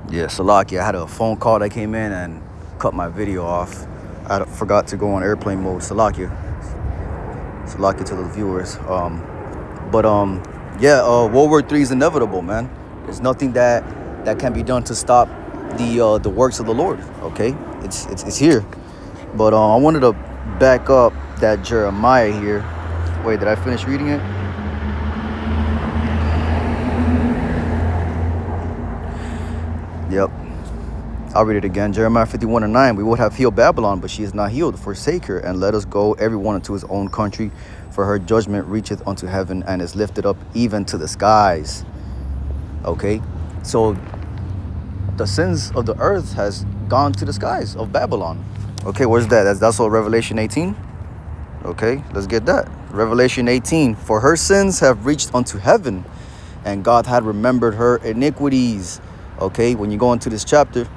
Yeah, Salaki, I had a phone call that came in and cut my video off. Forgot to go on airplane mode. Salaki to the viewers. Yeah, World War III is inevitable, man. There's nothing that can be done to stop the works of the Lord. Okay, it's here. But I wanted to back up that Jeremiah here. Wait, did I finish reading it? Yep. I'll read it again. Jeremiah 51:9. We would have healed Babylon, but she is not healed. Forsake her, and let us go, every one unto his own country. For her judgment reacheth unto heaven, and is lifted up even to the skies. Okay? So the sins of the earth has gone to the skies of Babylon. Okay, where's that? That's all Revelation 18. Okay, let's get that. Revelation 18. For her sins have reached unto heaven, and God had remembered her iniquities. Okay, when you go into this chapter,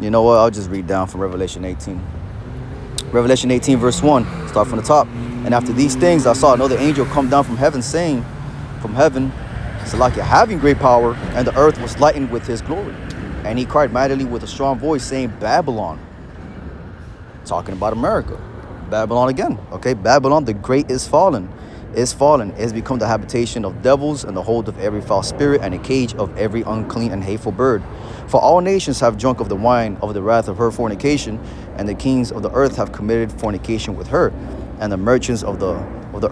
you know what? I'll just read down from Revelation 18. Revelation 18, verse 1. Start from the top. And after these things, I saw another angel come down from heaven, saying, from heaven, Salakia, having great power, and the earth was lightened with his glory. And he cried mightily with a strong voice, saying, Babylon. Talking about America. Babylon again. Okay, Babylon the great is fallen. Is fallen. It has become the habitation of devils, and the hold of every foul spirit, and a cage of every unclean and hateful bird. For all nations have drunk of the wine of the wrath of her fornication, and the kings of the earth have committed fornication with her, and the merchants of the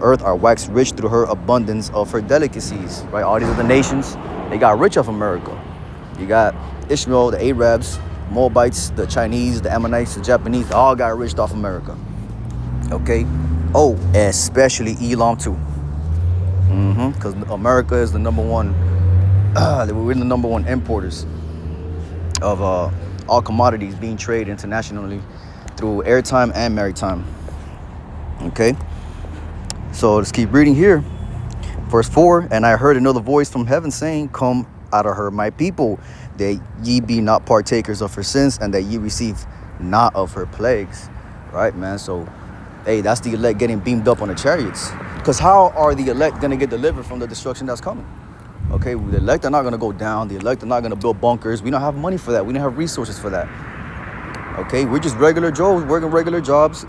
earth are waxed rich through her abundance of her delicacies. Right, all these other nations, they got rich off America. You got Ishmael, the Arabs, Moabites, the Chinese, the Ammonites, the Japanese, they all got rich off America. Okay. Oh, especially Elam too. Because America is the number one. We're the number one importers of all commodities being traded internationally through airtime and maritime. Okay. So let's keep reading here. Verse 4. And I heard another voice from heaven saying, Come out of her, my people, that ye be not partakers of her sins, and that ye receive not of her plagues. Right, man. So hey, that's the elect getting beamed up on the chariots. Because how are the elect going to get delivered from the destruction that's coming? Okay, the elect are not going to go down. The elect are not going to build bunkers. We don't have money for that. We don't have resources for that. Okay, we're just regular Joes working regular jobs,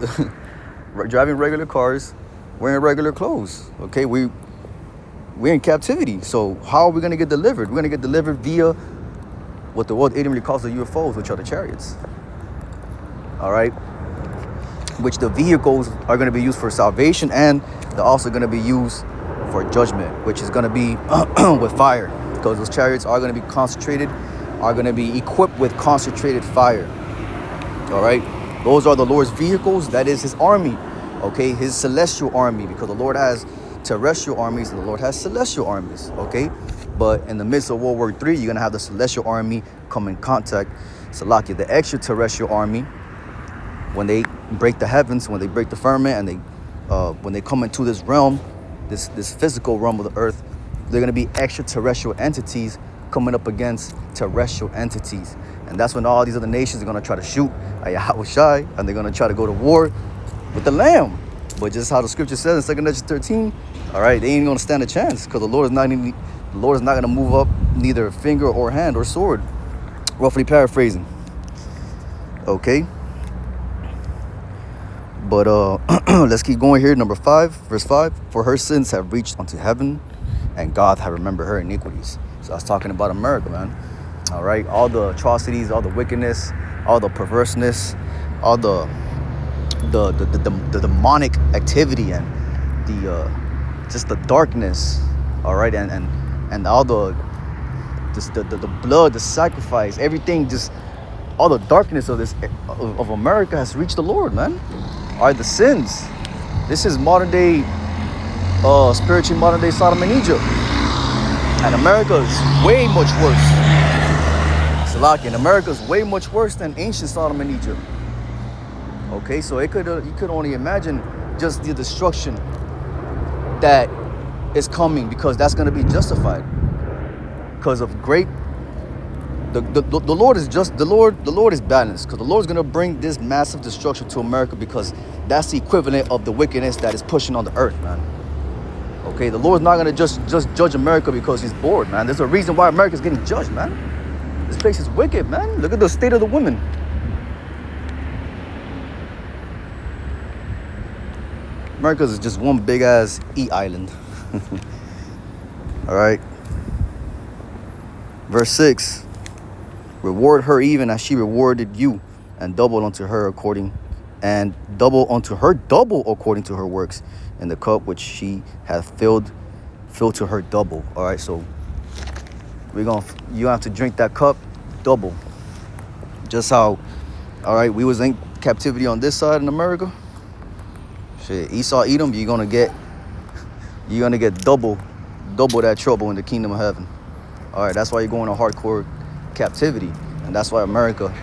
driving regular cars, wearing regular clothes. Okay, we're in captivity. So how are we going to get delivered? We're going to get delivered via what the world idiomly calls the UFOs, which are the chariots. All right. Which the vehicles are going to be used for salvation, and they're also going to be used for judgment, which is going to be with fire, because those chariots are going to be concentrated, are going to be equipped with concentrated fire. All right, those are the Lord's vehicles. That is his army. Okay, his celestial army, because the Lord has terrestrial armies and the Lord has celestial armies. Okay, but in the midst of World War III, you're going to have the celestial army come in contact, Salakia, the extraterrestrial army. When they break the heavens, when they break the firmament, and when they come into this realm, this physical realm of the earth, they're going to be extraterrestrial entities coming up against terrestrial entities. And that's when all these other nations are going to try to shoot at Yahweh Shai, and they're going to try to go to war with the Lamb. But just how the scripture says in 2 Corinthians 13, all right, they ain't going to stand a chance, because the Lord is not going to move up neither finger or hand or sword. Roughly paraphrasing. Okay. But let's keep going here. Number 5, verse 5. For her sins have reached unto heaven, and God have remembered her iniquities. So I was talking about America, man. All right, all the atrocities, all the wickedness, all the perverseness, all the demonic activity, and the just the darkness. All right, and all the blood, the sacrifice, everything, just all the darkness of of America has reached the Lord, man. All right, the sins. This is modern day, spiritually modern day Sodom and Egypt. And America is way much worse. Salaki, and America is way much worse than ancient Sodom and Egypt. Okay, so you could only imagine just the destruction that is coming, because that's going to be justified. Because of great, the Lord is just, the Lord is balanced, because the Lord is going to bring this massive destruction to America, because that's the equivalent of the wickedness that is pushing on the earth, man. Okay, the Lord's not going to just judge America because he's bored, man. There's a reason why America's getting judged, man. This place is wicked, man. Look at the state of the women. America is just one big ass island. All right. Verse 6. Reward her even as she rewarded you, and double unto her according to her works, and the cup which she hath filled to her double. All right, so you have to drink that cup double. Just how, all right, we was in captivity on this side in America. Shit, Esau, Edom, you're gonna get double that trouble in the kingdom of heaven. All right, that's why you're going to hardcore captivity, and that's why America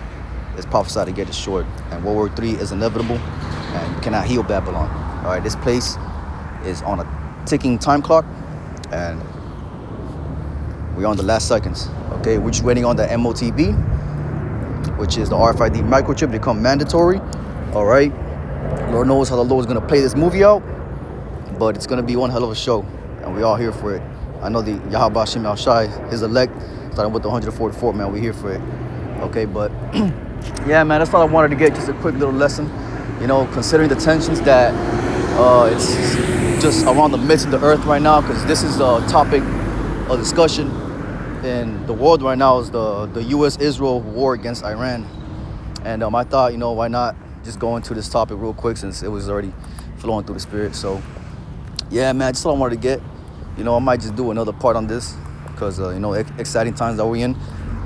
is prophesied to get destroyed, and World War III is inevitable, and you cannot heal Babylon. All right, this place is on a ticking time clock, and we're on the last seconds. Okay, we're just waiting on the MOTB, which is the RFID microchip to become mandatory. All right, Lord knows how the Lord is gonna play this movie out, but it's gonna be one hell of a show, and we all here for it. I know the Yahweh Hashem Al Shai, his elect, starting with the 144, man. We're here for it. Okay, but yeah, man, that's all I wanted to get. Just a quick little lesson, you know, considering the tensions that it's just around the midst of the earth right now, because this is a topic of discussion in the world right now, is the U.S.-Israel war against Iran. And I thought, you know, why not just go into this topic real quick, since it was already flowing through the spirit. So yeah, man, just all I wanted to get. You know, I might just do another part on this, because you know, exciting times that we're in.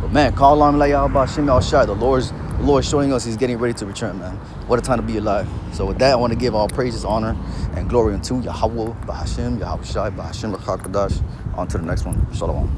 But man, call on like Hashem Al Shai. The Lord is showing us He's getting ready to return, man. What a time to be alive. So with that, I want to give all praises, honor, and glory unto Yahweh, Bahashem, Yahweh Shai, Bahashem, Rakakadash. On to the next one. Shalom.